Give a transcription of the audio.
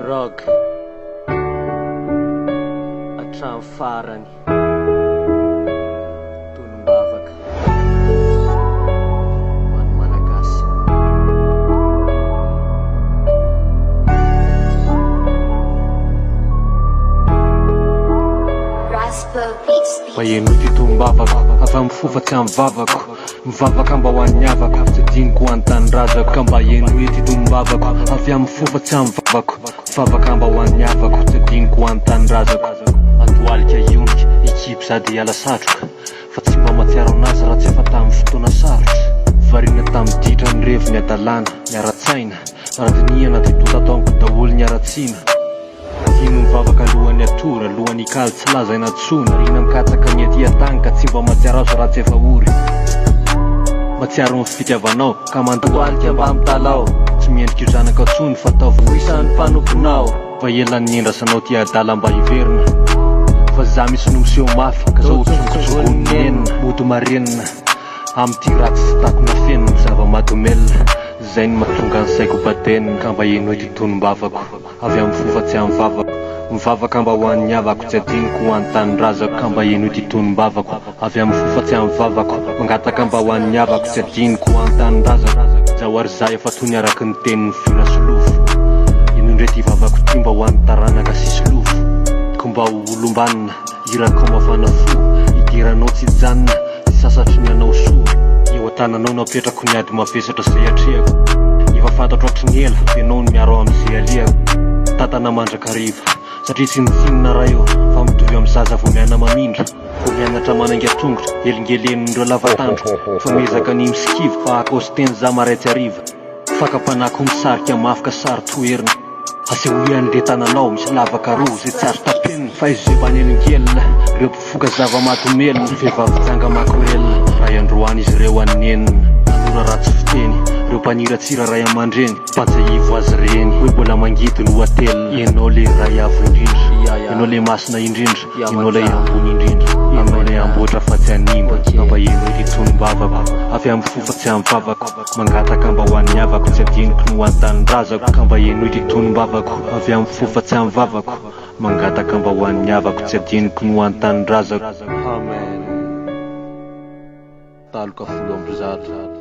Rock hatramin'ny farany tonombavaka hoan'ny malagasy. Vaheno ty tonombavako avy amin'ny fofa tsy amin'ny vavako, mivavaka mba ho an'ny havako tsy diniko ho an'ny tanindrazako. Ka mba eno hoe ty tonombavako avy amin'ny fofa tsy amin'ny vavako, vavaka mba ho an'ny havako tsy diniko ho an'ny tanindrazako. Andohalika ionika ekipy sady hiala satroka, fa tsy mba matsiaro anazy raha tsy efa tamin'ny fotoana sarotra. Variana tamin'ny ditra ny revo ny adalàna miara-tsaina, aradiniana ty totatao daholo ny aratsiana. Ino mivavaka alohan'ny atora, alohan'ny ikaly tsy laza inatsona. Rina mikatsaka ny aty atany ka tsy mba matsiaro azo raha tsy efa ory. Matsiaro ny fitiavanao ka mandohalika mba mitalao, tsy miendrika io zanaka tsony fa tao voisan'ny mpanomponao. Va elan'ny endrasanao ty adala mba hiverina, fa za misy nomoseo mafy ka zao tsonkotsongon'ny enina. Mody marenina am'ty ratsy sy takona fenina zava-madomelina, zay ny mahatonga ny saiko batenina. Ka mba eno hoe ty tonombavako avy amin'ny fofa tsy amin'ny vavako, mivavaka mba ho an'ny havako tsy adiniko ho an'ny tanindrazako. Ka mba eno hoe ty tonombavako avy amin'ny fofa tsy amin'ny vavako, mangataka mba ho an'ny havako tsy adiniko ho an'ny tanindrazako. Zaho ary zay efa toy ny araky ny tenin'ny fira solofo, ino ndre ty vavako ty mba ho an'ny taranaka sisy lofo. Ko mba ho olombanina irako mafana fo, idiranao tsy janona ty sasatry ny anao soa. Eo an-tananao napetrako ny ady mavesatra zay atreako, efa fantatro hatry ny ela fenao ny miaro am'izay aliako. Tantana mandrakariva satria tsy nitsinona raha eo, fa mitovy amin'ny zaza vo miana mamindra, vo mianatra manangia-tongotra elingelenindreo lavatandro. Fa mezaka ny miskivo fa akosy teny za maraitsy ariva, fakapanako misarika mafika sary toerina. Asehoan'le tananao misy lavaka roa zay tsy azo tapenina, fa izy zay bany elingelina reo mpifoka zava-matomelina. Vehivavy janga makorelina ray androany izy reo anenina, tanora ratsy fiteny reo mpaniratsira ray aman-dreny. Patsa ivo azy reny hoe mbola mangidy no atelina. Enao le ray avo indrindra, enao le masina indrindra, enao le ambony indrindra, enao le amboatra fa tsy animba. Mba eno hoe ty tonombavako avy amin'ny fofa tsy amin'ny vavako, mangataka mba ho an'ny havako tsy adiniko no ho an'ny tanindrazako. Ka mba eno hoe ty tonombavako avy amin'ny fofa tsy amin'ny vavako, mangataka mba ho an'ny havako tsy adiniko no ho an'ny tanindrazako. Amen. Taloka folo amby zato.